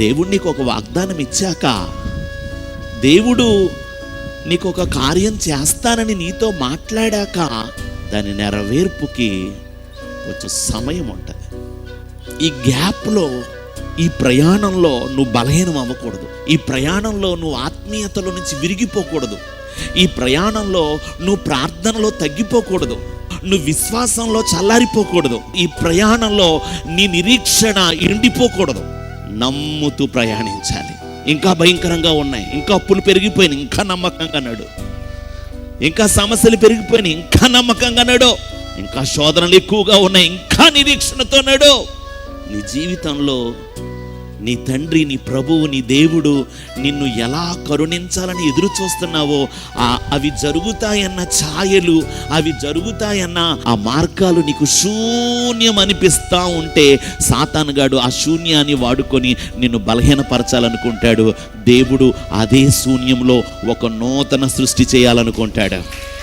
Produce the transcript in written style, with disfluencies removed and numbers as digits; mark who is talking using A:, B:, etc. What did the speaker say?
A: దేవుడు నీకు ఒక వాగ్దానం ఇచ్చాక, దేవుడు నీకు ఒక కార్యం చేస్తానని నీతో మాట్లాడాక దాని నెరవేర్పుకి కొంచెం సమయం ఉంటుంది. ఈ గ్యాప్లో, ఈ ప్రయాణంలో నువ్వు బలహీనం అవ్వకూడదు. ఈ ప్రయాణంలో నువ్వు ఆత్మీయతలో నుంచి విరిగిపోకూడదు. ఈ ప్రయాణంలో నువ్వు ప్రార్థనలో తగ్గిపోకూడదు. నువ్వు విశ్వాసంలో చల్లారిపోకూడదు. ఈ ప్రయాణంలో నీ నిరీక్షణ ఎండిపోకూడదు. నమ్ముతూ ప్రయాణించాలి. ఇంకా భయంకరంగా ఉన్నాయి, ఇంకా అప్పులు పెరిగిపోయినాయి, ఇంకా నమ్మకంగా నడు. ఇంకా సమస్యలు పెరిగిపోయినాయి, ఇంకా నమ్మకంగా నడు. ఇంకా శోధనలు ఎక్కువగా ఉన్నాయి, ఇంకా నిరీక్షణతో నడు. నీ జీవితంలో నీ తండ్రి, నీ ప్రభువు, నీ దేవుడు నిన్ను ఎలా కరుణించాలని ఎదురు చూస్తున్నావో అవి జరుగుతాయన్న ఛాయలు, అవి జరుగుతాయన్న ఆ మార్గాలు నీకు శూన్యం అనిపిస్తూ ఉంటే సాతానుగాడు ఆ శూన్యాన్ని వాడుకొని నిన్ను బలహీనపరచాలనుకుంటాడు. దేవుడు అదే శూన్యంలో ఒక నూతన సృష్టి చేయాలనుకుంటాడు.